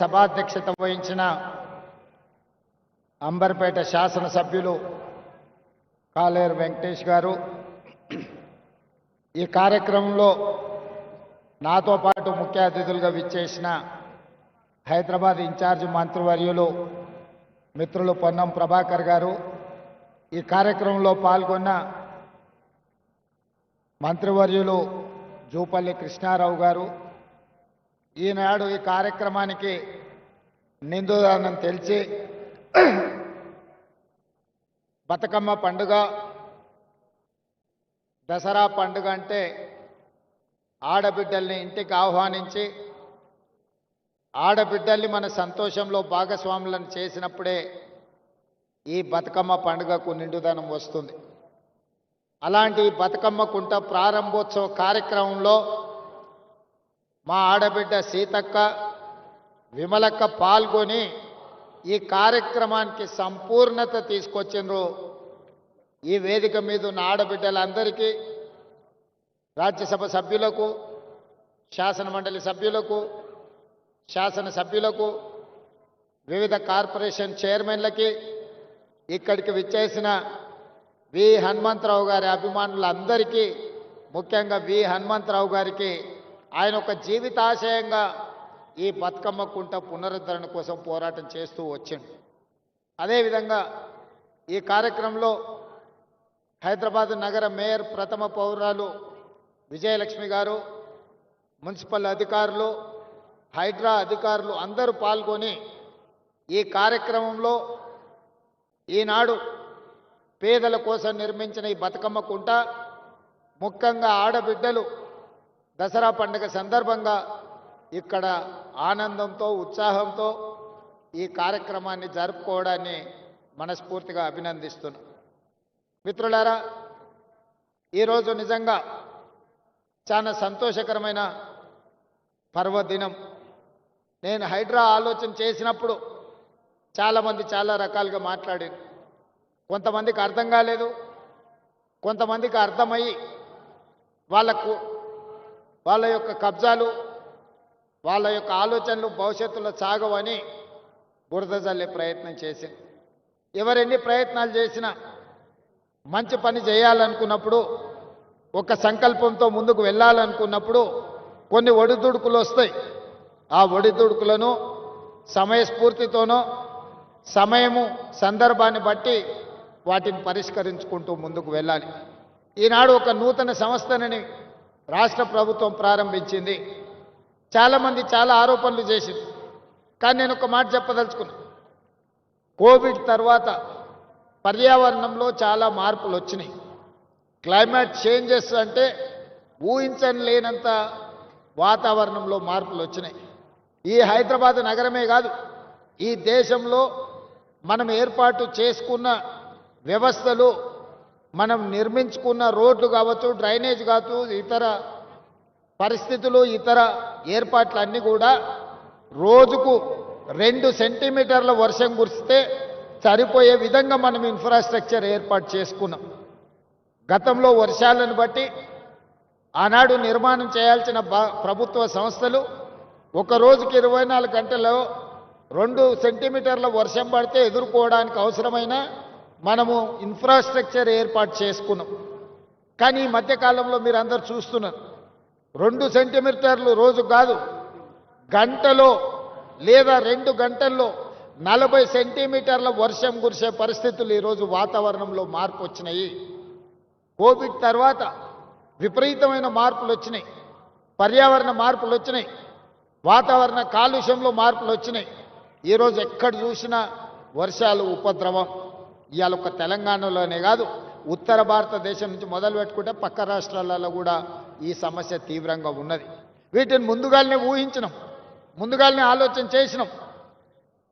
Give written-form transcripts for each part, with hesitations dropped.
సభాధ్యక్షత వహించిన అంబర్పేట శాసనసభ్యులు కాలేరు వెంకటేష్ గారు, ఈ కార్యక్రమంలో నాతో పాటు ముఖ్య అతిథులుగా విచ్చేసిన హైదరాబాద్ ఇన్ఛార్జ్ మంత్రివర్యులు మిత్రులు పొన్నం ప్రభాకర్ గారు, ఈ కార్యక్రమంలో పాల్గొన్న మంత్రివర్యులు జూపల్లి కృష్ణారావు గారు, ఈనాడు ఈ కార్యక్రమానికి నిందుదానం తెలిసి బతుకమ్మ పండుగ, దసరా పండుగ అంటే ఆడబిడ్డల్ని ఇంటికి ఆహ్వానించి ఆడబిడ్డల్ని మన సంతోషంలో భాగస్వాములను చేసినప్పుడే ఈ బతుకమ్మ పండుగకు నిండుదనం వస్తుంది. అలాంటి బతుకమ్మ కుంట ప్రారంభోత్సవ కార్యక్రమంలో మా ఆడబిడ్డ సీతక్క, విమలక్క పాల్గొని ఈ కార్యక్రమానికి సంపూర్ణత తీసుకొచ్చిండ్రు. ఈ వేదిక మీద ఉన్న ఆడబిడ్డలందరికీ, రాజ్యసభ సభ్యులకు, శాసనమండలి సభ్యులకు, శాసనసభ్యులకు, వివిధ కార్పొరేషన్ చైర్మన్లకి, ఇక్కడికి విచ్చేసిన వి హనుమంతరావు గారి అభిమానులందరికీ, ముఖ్యంగా వి హనుమంతరావు గారికి ఆయన ఒక జీవితాశయంగా ఈ బతుకమ్మ కుంట పునరుద్ధరణ కోసం పోరాటం చేస్తూ వచ్చిండు. అదేవిధంగా ఈ కార్యక్రమంలో హైదరాబాద్ నగర మేయర్ ప్రథమ పౌరాలు విజయలక్ష్మి గారు, మున్సిపల్ అధికారులు, హైడ్రా అధికారులు అందరూ పాల్గొని ఈ కార్యక్రమంలో ఈనాడు పేదల కోసం నిర్మించిన ఈ బతుకమ్మ కుంట, ముఖ్యంగా ఆడబిడ్డలు దసరా పండుగ సందర్భంగా ఇక్కడ ఆనందంతో, ఉత్సాహంతో ఈ కార్యక్రమాన్ని జరుపుకోవడాన్ని మనస్ఫూర్తిగా అభినందిస్తున్నాం. మిత్రులారా, ఈరోజు నిజంగా చాలా సంతోషకరమైన పర్వదినం. నేను హైడ్రా ఆలోచన చేసినప్పుడు చాలామంది చాలా రకాలుగా మాట్లాడారు. కొంతమందికి అర్థం కాలేదు, కొంతమందికి అర్థమయ్యి వాళ్ళ యొక్క కబ్జాలు, వాళ్ళ యొక్క ఆలోచనలు భవిష్యత్తులో సాగవని బురద జల్లే ప్రయత్నం చేసింది. ఎవరెన్ని ప్రయత్నాలు చేసినా మంచి పని చేయాలనుకున్నప్పుడు, ఒక సంకల్పంతో ముందుకు వెళ్ళాలనుకున్నప్పుడు కొన్ని ఒడిదుడుకులు వస్తాయి. ఆ ఒడిదుడుకులను సమయస్ఫూర్తితోనో, సమయము సందర్భాన్ని బట్టి వాటిని పరిష్కరించుకుంటూ ముందుకు వెళ్ళాలి. ఈనాడు ఒక నూతన సంస్థని రాష్ట్ర ప్రభుత్వం ప్రారంభించింది. చాలామంది చాలా ఆరోపణలు చేసింది. కానీ నేను ఒక మాట చెప్పదలుచుకున్నా. కోవిడ్ తర్వాత పర్యావరణంలో చాలా మార్పులు వచ్చినాయి. క్లైమేట్ చేంజెస్ అంటే ఊహించని లేనంత వాతావరణంలో మార్పులు వచ్చినాయి. ఈ హైదరాబాద్ నగరమే కాదు, ఈ దేశంలో మనం ఏర్పాటు చేసుకున్న వ్యవస్థలు, మనం నిర్మించుకున్న రోడ్లు కావచ్చు, డ్రైనేజ్ కావచ్చు, ఇతర పరిస్థితులు, ఇతర ఏర్పాట్లన్నీ కూడా రోజుకు 2 సెంటీమీటర్ల వర్షం కురిస్తే సరిపోయే విధంగా మనం ఇన్ఫ్రాస్ట్రక్చర్ ఏర్పాటు చేసుకున్నాం. గతంలో వర్షాలను బట్టి ఆనాడు నిర్మాణం చేయాల్సిన ప్రభుత్వ సంస్థలు ఒక రోజుకి 24 గంటల్లో 2 సెంటీమీటర్ల వర్షం పడితే ఎదుర్కోవడానికి అవసరమైన మనము ఇన్ఫ్రాస్ట్రక్చర్ ఏర్పాటు చేసుకున్నాం. కానీ ఈ మధ్యకాలంలో మీరు అందరు చూస్తున్నారు, 2 సెంటీమీటర్లు రోజు కాదు, గంటలో లేదా 2 గంటల్లో 40 సెంటీమీటర్ల వర్షం కురిసే పరిస్థితులు ఈరోజు వాతావరణంలో మార్పు వచ్చినాయి. కోవిడ్ తర్వాత విపరీతమైన మార్పులు వచ్చినాయి, పర్యావరణ మార్పులు వచ్చినాయి, వాతావరణ కాలుష్యంలో మార్పులు వచ్చినాయి. ఈరోజు ఎక్కడ చూసినా వర్షాలు ఉపద్రవం. ఇవాళ ఒక తెలంగాణలోనే కాదు, ఉత్తర భారతదేశం నుంచి మొదలు పెట్టుకుంటే పక్క రాష్ట్రాలలో కూడా ఈ సమస్య తీవ్రంగా ఉన్నది. వీటిని ముందుగానే ఊహించినాం, ముందుగానే ఆలోచన చేసినాం,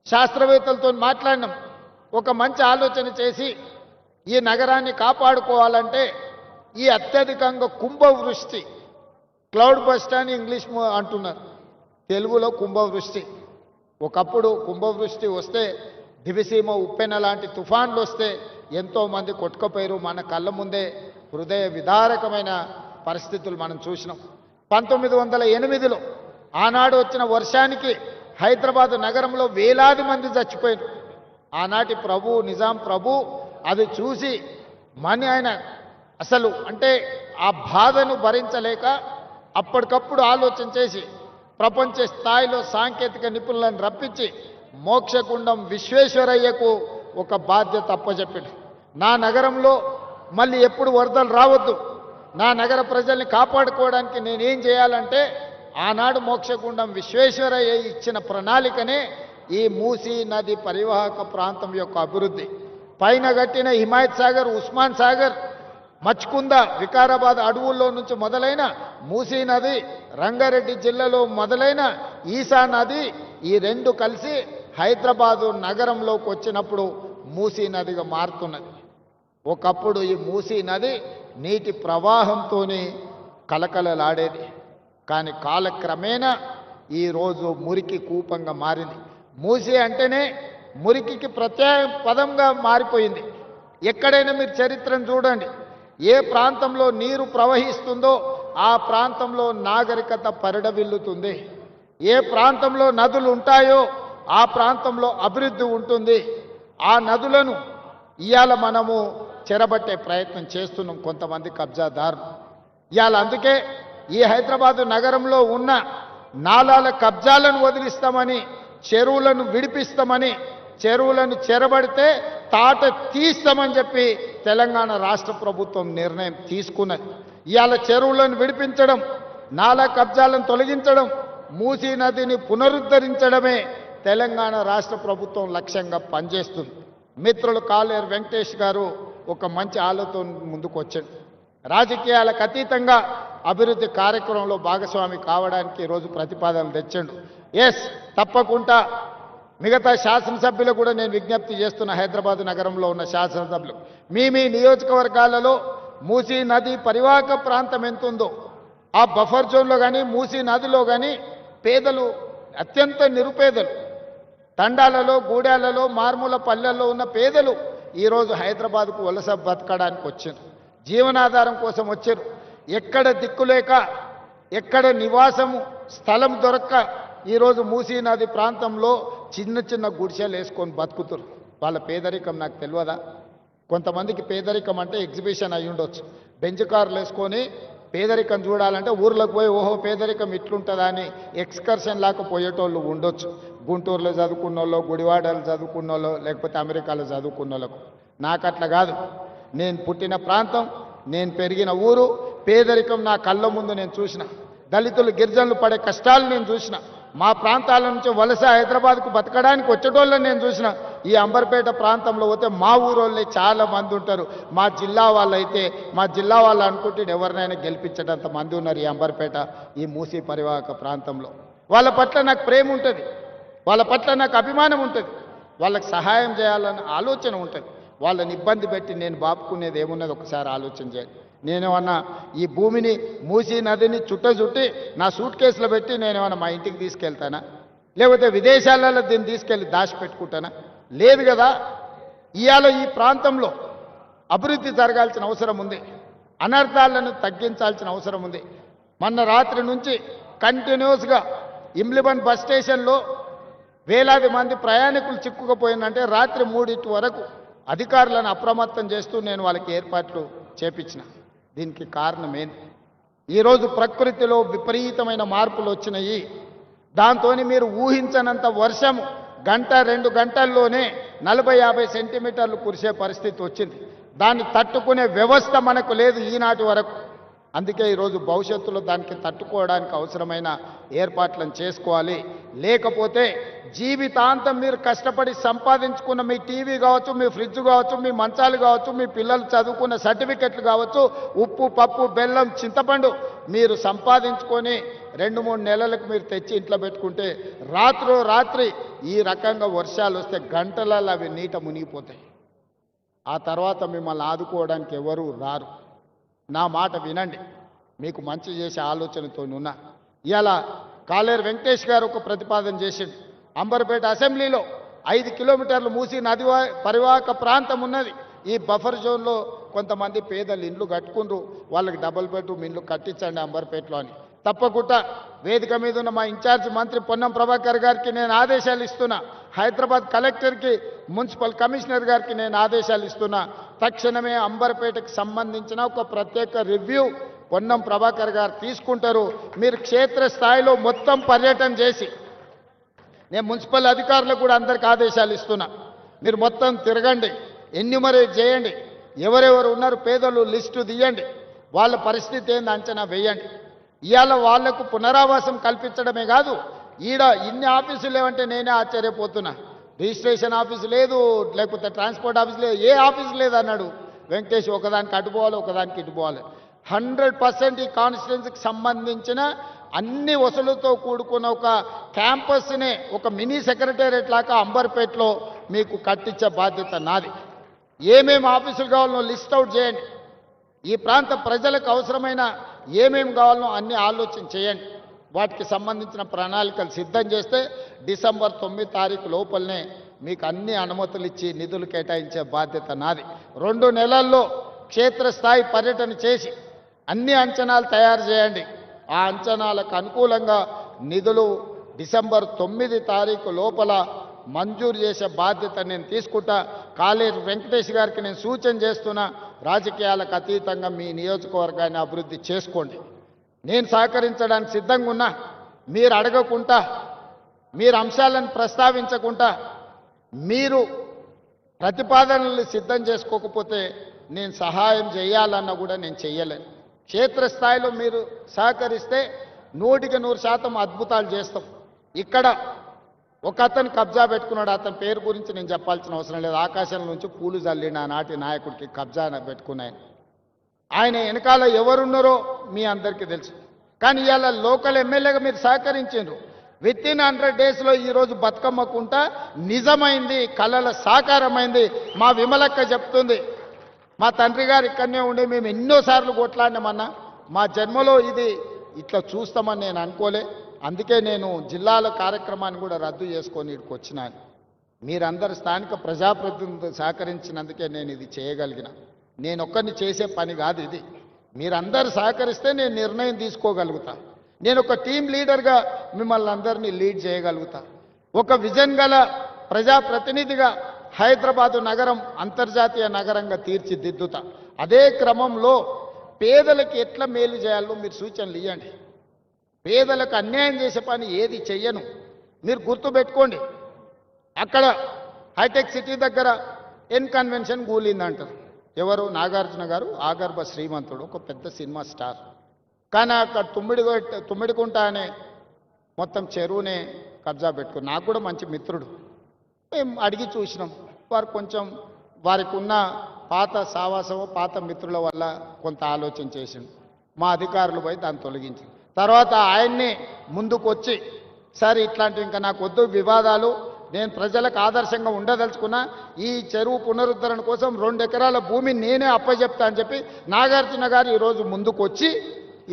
శాస్త్రవేత్తలతో మాట్లాడినాం. ఒక మంచి ఆలోచన చేసి ఈ నగరాన్ని కాపాడుకోవాలంటే ఈ అత్యధికంగా కుంభవృష్టి, క్లౌడ్ బస్ట్ అని ఇంగ్లీష్ అంటున్నారు, తెలుగులో కుంభవృష్టి. ఒకప్పుడు కుంభవృష్టి వస్తే, దివిసీమ ఉప్పెన లాంటి తుఫాన్లు వస్తే ఎంతోమంది కొట్టుకుపోయారు. మన కళ్ళ ముందే హృదయ విదారకమైన పరిస్థితులు మనం చూసినాం. 1908లో ఆనాడు వచ్చిన వర్షానికి హైదరాబాదు నగరంలో వేలాది మంది చచ్చిపోయారు. ఆనాటి ప్రభు నిజాం ప్రభు అది చూసి ఆయన అసలు అంటే ఆ బాధను భరించలేక అప్పటికప్పుడు ఆలోచన చేసి ప్రపంచ స్థాయిలో సాంకేతిక నిపుణులను రప్పించి మోక్షగుండం విశ్వేశ్వరయ్యకు ఒక బాధ్యత అప్పచెప్పాడు. నా నగరంలో మళ్ళీ ఎప్పుడు వరదలు రావద్దు, నా నగర ప్రజల్ని కాపాడుకోవడానికి నేనేం చేయాలంటే ఆనాడు మోక్షగుండం విశ్వేశ్వరయ్య ఇచ్చిన ప్రణాళికనే ఈ మూసీ నది పరివాహక ప్రాంతం యొక్క అభివృద్ధి. పైన కట్టిన హిమాయత్ సాగర్, ఉస్మాన్ సాగర్, మచ్కుంద, వికారాబాద్ అడవుల్లో నుంచి మొదలైన మూసీ నది, రంగారెడ్డి జిల్లాలో మొదలైన ఈసా నది, ఈ రెండు కలిసి హైదరాబాదు నగరంలోకి వచ్చినప్పుడు మూసీ నదిగా మారుతున్నది. ఒకప్పుడు ఈ మూసీ నది నీటి ప్రవాహంతోనే కలకలలాడేది. కానీ కాలక్రమేణా ఈరోజు మురికి కూపంగా మారింది. మూసీ అంటేనే మురికికి ప్రత్యేక పదంగా మారిపోయింది. ఎక్కడైనా మీరు చరిత్రను చూడండి, ఏ ప్రాంతంలో నీరు ప్రవహిస్తుందో ఆ ప్రాంతంలో నాగరికత పరిడవిల్లుతుంది. ఏ ప్రాంతంలో నదులు ఉంటాయో ఆ ప్రాంతంలో అభివృద్ధి ఉంటుంది. ఆ నదులను ఇవాళ మనము చెరబట్టే ప్రయత్నం చేస్తున్నాం కొంతమంది కబ్జాదారులు. ఇవాళ అందుకే ఈ హైదరాబాదు నగరంలో ఉన్న నాలాల కబ్జాలను వదిలిస్తామని, చెరువులను విడిపిస్తామని, చెరువులను చెరబడితే తాట తీస్తామని చెప్పి తెలంగాణ రాష్ట్ర ప్రభుత్వం నిర్ణయం తీసుకున్నది. ఇవాళ చెరువులను విడిపించడం, నాలా కబ్జాలను తొలగించడం, మూసీ నదిని పునరుద్ధరించడమే తెలంగాణ రాష్ట్ర ప్రభుత్వం లక్ష్యంగా పనిచేస్తుంది. మిత్రులు కాలేరు వెంకటేష్ గారు ఒక మంచి ఆలోచన ముందుకు వచ్చాడు. రాజకీయాలకు అతీతంగా అభివృద్ధి కార్యక్రమంలో భాగస్వామి కావడానికి ఈరోజు ప్రతిపాదనలు తెచ్చాడు. ఎస్, తప్పకుండా మిగతా శాసనసభ్యులు కూడా నేను విజ్ఞప్తి చేస్తున్న, హైదరాబాద్ నగరంలో ఉన్న శాసనసభ్యులు, మీ నియోజకవర్గాలలో మూసీ నది పరివాహక ప్రాంతం ఎంతుందో ఆ బఫర్ జోన్లో కానీ మూసీ నదిలో కానీ పేదలు, అత్యంత నిరుపేదలు, తండాలలో, గూడాలలో, మారుమూల పల్లెల్లో ఉన్న పేదలు ఈరోజు హైదరాబాద్కు వలస బతకడానికి వచ్చారు. జీవనాధారం కోసం వచ్చారు. ఎక్కడ దిక్కులేక, ఎక్కడ నివాసము స్థలం దొరక్క ఈరోజు మూసీ నది ప్రాంతంలో చిన్న చిన్న గుడిసెలు వేసుకొని బతుకుతారు. వాళ్ళ పేదరికం నాకు తెలియదా? కొంతమందికి పేదరికం అంటే ఎగ్జిబిషన్ అయి ఉండొచ్చు. బెంచ్ కార్లు వేసుకొని పేదరికం చూడాలంటే ఊర్లోకి పోయి ఓహో పేదరికం ఇట్లుంటుందా అని ఎక్స్కర్షన్ లాగా పోయేటోళ్ళు ఉండొచ్చు. గుంటూరులో చదువుకున్న వాళ్ళు, గుడివాడలు చదువుకున్న వాళ్ళు, లేకపోతే అమెరికాలో చదువుకున్న వాళ్ళకు. నాకు అట్లా కాదు. నేను పుట్టిన ప్రాంతం, నేను పెరిగిన ఊరు, పేదరికం నా కళ్ళ ముందు నేను చూసిన, దళితులు గిరిజనులు పడే కష్టాలు నేను చూసిన, మా ప్రాంతాల నుంచి వలస హైదరాబాద్కు బతకడానికి వచ్చేటోళ్ళని నేను చూసిన. ఈ అంబర్పేట ప్రాంతంలో పోతే మా ఊరోళ్ళే చాలా మంది ఉంటారు. మా జిల్లా వాళ్ళు అయితే, మా జిల్లా వాళ్ళు అనుకుంటే ఎవరినైనా గెలిపించేటంత మంది ఉన్నారు ఈ అంబర్పేట, ఈ మూసీ పరివాహక ప్రాంతంలో. వాళ్ళ పట్ల నాకు ప్రేమ ఉంటుంది, వాళ్ళ పట్ల నాకు అభిమానం ఉంటుంది, వాళ్ళకి సహాయం చేయాలన్న ఆలోచన ఉంటుంది. వాళ్ళని ఇబ్బంది పెట్టి నేను బాపుకునేది ఏమున్నది ఒకసారి ఆలోచన చేయాలి. నేనేమన్నా ఈ భూమిని, మూసీ నదిని చుట్టి నా సూట్ కేసులో పెట్టి నేనేమన్నా మా ఇంటికి తీసుకెళ్తానా? లేకపోతే విదేశాలలో దీన్ని తీసుకెళ్ళి దాచిపెట్టుకుంటానా? లేదు కదా. ఇవాళ ఈ ప్రాంతంలో అభివృద్ధి జరగాల్సిన అవసరం ఉంది, అనర్థాలను తగ్గించాల్సిన అవసరం ఉంది. మొన్న రాత్రి నుంచి కంటిన్యూస్గా ఇమ్లిబన్ బస్ స్టేషన్లో వేలాది మంది ప్రయాణికులు చిక్కుకుపోయిందంటే రాత్రి 3 వరకు అధికారులను అప్రమత్తం చేస్తూ నేను వాళ్ళకి ఏర్పాట్లు చేపించిన. దీనికి కారణం ఏంటి? ఈరోజు ప్రకృతిలో విపరీతమైన మార్పులు వచ్చినాయి. దాంతో మీరు ఊహించనంత వర్షం 1-2 గంటల్లోనే 40-50 సెంటీమీటర్లు కురిసే పరిస్థితి వచ్చింది. దాన్ని తట్టుకునే వ్యవస్థ మనకు లేదు ఈనాటి వరకు. అందుకే ఈరోజు భవిష్యత్తులో దానికి తట్టుకోవడానికి అవసరమైన ఏర్పాట్లను చేసుకోవాలి. లేకపోతే జీవితాంతం మీరు కష్టపడి సంపాదించుకున్న మీ టీవీ కావచ్చు, మీ ఫ్రిడ్జ్ కావచ్చు, మీ మంచాలు కావచ్చు, మీ పిల్లలు చదువుకున్న సర్టిఫికెట్లు కావచ్చు, ఉప్పు, పప్పు, బెల్లం, చింతపండు మీరు సంపాదించుకొని 2-3 నెలలకు మీరు తెచ్చి ఇంట్లో పెట్టుకుంటే రాత్రి ఈ రకంగా వర్షాలు వస్తే గంటలలో అవి నీట మునిగిపోతాయి. ఆ తర్వాత మిమ్మల్ని ఆదుకోవడానికి ఎవరు రారు. నా మాట వినండి, మీకు మంచి చేసే ఆలోచనతో ఉన్నా. ఇవాళ కాలేరు వెంకటేష్ గారు ఒక ప్రతిపాదన చేసిండు. అంబర్పేట అసెంబ్లీలో 5 కిలోమీటర్లు మూసీ నది పరివాహక ప్రాంతం ఉన్నది. ఈ బఫర్ జోన్లో కొంతమంది పేదలు ఇండ్లు కట్టుకుండ్రు, వాళ్ళకి డబుల్ బెడ్రూమ్ ఇండ్లు కట్టించండి అంబర్పేటలో అని. తప్పకుండా వేదిక మీద ఉన్న మా ఇన్ఛార్జ్ మంత్రి పొన్నం ప్రభాకర్ గారికి నేను ఆదేశాలు ఇస్తున్నా, హైదరాబాద్ కలెక్టర్కి మున్సిపల్ కమిషనర్ గారికి నేను ఆదేశాలు ఇస్తున్నా. తక్షణమే అంబర్పేటకు సంబంధించిన ఒక ప్రత్యేక రివ్యూ పొన్నం ప్రభాకర్ గారు తీసుకుంటారు. మీరు క్షేత్రస్థాయిలో మొత్తం పర్యటన చేసి, నేను మున్సిపల్ అధికారులకు కూడా అందరికి ఆదేశాలు ఇస్తున్నా, మీరు మొత్తం తిరగండి, ఎన్యూమరేట్ చేయండి, ఎవరెవరు ఉన్నారు పేదలు లిస్టు తీయండి, వాళ్ళ పరిస్థితి ఏంది అంచనా వేయండి. ఇవాళ వాళ్లకు పునరావాసం కల్పించడమే కాదు, ఈడ ఇన్ని ఆఫీసులు లేవంటే నేనే ఆశ్చర్యపోతున్నా. రిజిస్ట్రేషన్ ఆఫీసు లేదు, లేకపోతే ట్రాన్స్పోర్ట్ ఆఫీసు లేదు, ఏ ఆఫీసు లేదు అన్నాడు వెంకటేష్. ఒకదానికి అటుపోవాలి, ఒకదానికి ఇటుపోవాలి. 100% ఈ కాన్స్టిట్యున్సీకి సంబంధించిన అన్ని వసూలుతో కూడుకున్న ఒక క్యాంపస్నే ఒక మినీ సెక్రటేరియట్ లాగా అంబర్పేటలో మీకు కట్టించే బాధ్యత నాది. ఏమేమి ఆఫీసులు కావాలనో లిస్ట్ అవుట్ చేయండి. ఈ ప్రాంత ప్రజలకు అవసరమైన ఏమేమి కావాలనో అన్ని ఆలోచన చేయండి. వాటికి సంబంధించిన ప్రణాళికలు సిద్ధం చేస్తే డిసెంబర్ 9 తారీఖు లోపలనే మీకు అన్ని అనుమతులు ఇచ్చి నిధులు కేటాయించే బాధ్యత నాది. 2 నెలల్లో క్షేత్రస్థాయి పర్యటన చేసి అన్ని అంచనాలు తయారు చేయండి. ఆ అంచనాలకు అనుకూలంగా నిధులు డిసెంబర్ 9 తారీఖు లోపల మంజూరు చేసే బాధ్యత నేను తీసుకుంటా. కాలేరు వెంకటేష్ గారికి నేను సూచన చేస్తున్నా, రాజకీయాలకు అతీతంగా మీ నియోజకవర్గాన్ని అభివృద్ధి చేసుకోండి. నేను సహకరించడానికి సిద్ధంగా ఉన్నా. మీరు అడగకుండా, మీరు అంశాలను ప్రస్తావించకుండా, మీరు ప్రతిపాదనలు సిద్ధం చేసుకోకపోతే నేను సహాయం చేయాలన్నా కూడా నేను చెయ్యలేను. క్షేత్రస్థాయిలో మీరు సహకరిస్తే 100% అద్భుతాలు చేస్తాం. ఇక్కడ ఒక అతను కబ్జా పెట్టుకున్నాడు, అతని పేరు గురించి నేను చెప్పాల్సిన అవసరం లేదు. ఆకాశం నుంచి పూలు జల్లిన నాటి నాయకుడికి కబ్జా పెట్టుకున్నాయని, ఆయన వెనకాల ఎవరున్నారో మీ అందరికీ తెలుసు. కానీ ఇవాళ లోకల్ ఎమ్మెల్యేగా మీరు సహకరించారు. వితిన్ 100 డేస్లో ఈరోజు బతుకమ్మకుంట నిజమైంది, కళల సాకారమైంది. మా విమలక్క చెప్తుంది, మా తండ్రి గారు ఇక్కడనే ఉండే మేము ఎన్నోసార్లు కొట్లాడినామన్నా, మా జన్మలో ఇది ఇట్లా చూస్తామని నేను అనుకోలే. అందుకే నేను జిల్లాల కార్యక్రమాన్ని కూడా రద్దు చేసుకొని ఇక్కడికి వచ్చినాను. మీరందరు స్థానిక ప్రజాప్రతినిధులు సహకరించినందుకే నేను ఇది చేయగలిగిన. నేను ఒక్కరిని చేసే పని కాదు ఇది. మీరందరూ సహకరిస్తే నేను నిర్ణయం తీసుకోగలుగుతా. నేను ఒక టీం లీడర్గా మిమ్మల్ని అందరినీ లీడ్ చేయగలుగుతా. ఒక విజన్ గల ప్రజాప్రతినిధిగా హైదరాబాదు నగరం అంతర్జాతీయ నగరంగా తీర్చిదిద్దుతా. అదే క్రమంలో పేదలకు ఎట్లా మేలు చేయాలో మీరు సూచనలు ఇవ్వండి. పేదలకు అన్యాయం చేసే పని ఏది చెయ్యను. మీరు గుర్తుపెట్టుకోండి, అక్కడ హైటెక్ సిటీ దగ్గర కన్వెన్షన్ కూలిందంటారు. ఎవరు? నాగార్జున గారు, ఆగర్భ శ్రీమంతుడు, ఒక పెద్ద సినిమా స్టార్. కానీ అక్కడ తుమ్మిడికుంట అనే మొత్తం చెరువునే కబ్జా పెట్టుకుని, నాకు కూడా మంచి మిత్రుడు. మేము అడిగి చూసినాం. వారు కొంచెం వారికి ఉన్న పాత సావాసము, పాత మిత్రుల వల్ల కొంత ఆలోచన చేసిండు. మా అధికారులు పోయి దాన్ని తొలగించింది. తర్వాత ఆయన్ని ముందుకు వచ్చి, సరే ఇట్లాంటివి ఇంకా నాకు వద్దు వివాదాలు, నేను ప్రజలకు ఆదర్శంగా ఉండదలుచుకున్నా, ఈ చెరువు పునరుద్ధరణ కోసం 2 ఎకరాల భూమిని నేనే అప్పచెప్తా అని చెప్పి నాగార్జున గారు ఈరోజు ముందుకు వచ్చి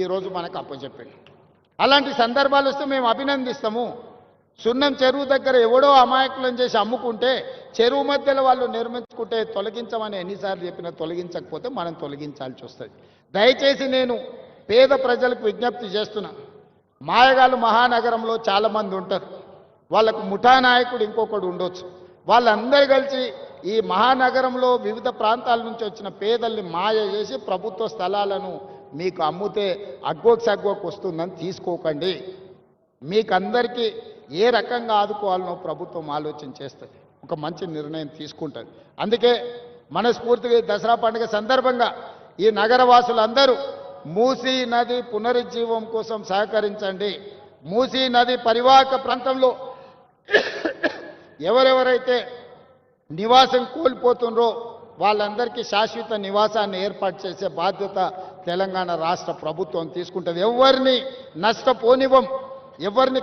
ఈరోజు మనకు అప్పచెప్పాడు. అలాంటి సందర్భాలు వస్తే మేము అభినందిస్తాము. సున్నం చెరువు దగ్గర ఎవడో అమాయకులను చేసి అమ్ముకుంటే, చెరువు మధ్యలో వాళ్ళు నిర్మించుకుంటే తొలగించమని ఎన్నిసార్లు చెప్పినా తొలగించకపోతే మనం తొలగించాల్సి వస్తుంది. దయచేసి నేను పేద ప్రజలకు విజ్ఞప్తి చేస్తున్నా. మాయగాళ్ళు మహానగరంలో చాలామంది ఉంటారు. వాళ్ళకు ముఠా నాయకుడు ఇంకొకడు ఉండొచ్చు. వాళ్ళందరూ కలిసి ఈ మహానగరంలో వివిధ ప్రాంతాల నుంచి వచ్చిన పేదల్ని మాయ చేసి ప్రభుత్వ స్థలాలను మీకు అమ్ముతే అగ్గోకి సగ్గోకి వస్తుందని తీసుకోకండి. మీకందరికీ ఏ రకంగా ఆదుకోవాలనో ప్రభుత్వం ఆలోచన చేస్తుంది, ఒక మంచి నిర్ణయం తీసుకుంటుంది. అందుకే మనస్ఫూర్తిగా దసరా పండుగ సందర్భంగా ఈ నగరవాసులందరూ మూసీ నది పునరుజ్జీవం కోసం సహకరించండి. మూసీ నది పరివాహక ప్రాంతంలో ఎవరెవరైతే నివాసం కోల్పోతుండ్రో వాళ్ళందరికీ శాశ్వత నివాసాన్ని ఏర్పాటు చేసే బాధ్యత తెలంగాణ రాష్ట్ర ప్రభుత్వం తీసుకుంటుంది. ఎవరిని నష్టపోనివ్వం, ఎవరిని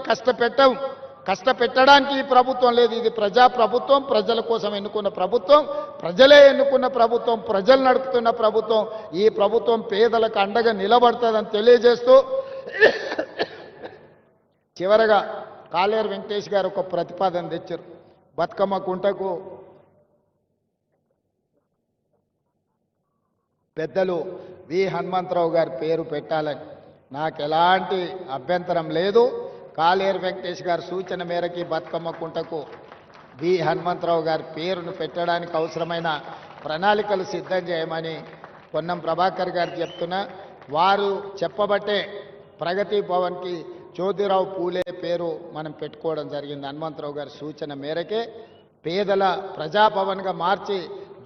కష్టపెట్టడానికి ఈ ప్రభుత్వం లేదు. ఇది ప్రజా ప్రభుత్వం, ప్రజల కోసం ఎన్నుకున్న ప్రభుత్వం, ప్రజలే ఎన్నుకున్న ప్రభుత్వం, ప్రజలు నడుపుతున్న ప్రభుత్వం. ఈ ప్రభుత్వం పేదలకు అండగా నిలబడుతుందని తెలియజేస్తూ చివరగా కాలేరు వెంకటేష్ గారు ఒక ప్రతిపాదన తెచ్చారు. బతుకమ్మ కుంటకు పెద్దలు వి హనుమంతరావు గారి పేరు పెట్టాలని. నాకు ఎలాంటి అభ్యంతరం లేదు. కాలేరు వెంకటేష్ గారి సూచన మేరకి బతుకమ్మ కుంటకు వి హనుమంతరావు గారి పేరును పెట్టడానికి అవసరమైన ప్రణాళికలు సిద్ధం చేయమని పొన్నం ప్రభాకర్ గారు చెప్తున్నా. వారు చెప్పబట్టే ప్రగతి భవన్కి జ్యోతిరావు పూలే పేరు మనం పెట్టుకోవడం జరిగింది. హనుమంతరావు గారి సూచన మేరకే పేదల ప్రజాభవన్గా మార్చి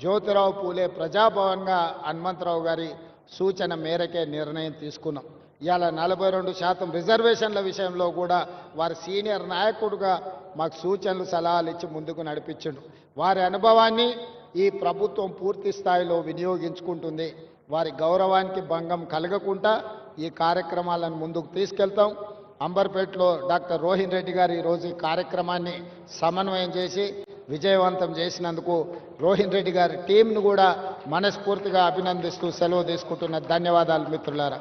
జ్యోతిరావు పూలే ప్రజాభవన్గా హనుమంతరావు గారి సూచన మేరకే నిర్ణయం తీసుకున్నాం. ఇవాళ 42% రిజర్వేషన్ల విషయంలో కూడా వారి సీనియర్ నాయకుడుగా మాకు సూచనలు సలహాలు ఇచ్చి ముందుకు నడిపించిండు. వారి అనుభవాన్ని ఈ ప్రభుత్వం పూర్తి స్థాయిలో వినియోగించుకుంటుంది. వారి గౌరవానికి భంగం కలగకుండా ఈ కార్యక్రమాలను ముందుకు తీసుకెళ్తాం. అంబర్పేటలో డాక్టర్ రోహిన్ రెడ్డి గారు ఈరోజు ఈ కార్యక్రమాన్ని సమన్వయం చేసి విజయవంతం చేసినందుకు రోహిన్ రెడ్డి గారి టీంను కూడా మనస్ఫూర్తిగా అభినందిస్తూ సెలవు తీసుకుంటున్న ధన్యవాదాలు మిత్రులారా.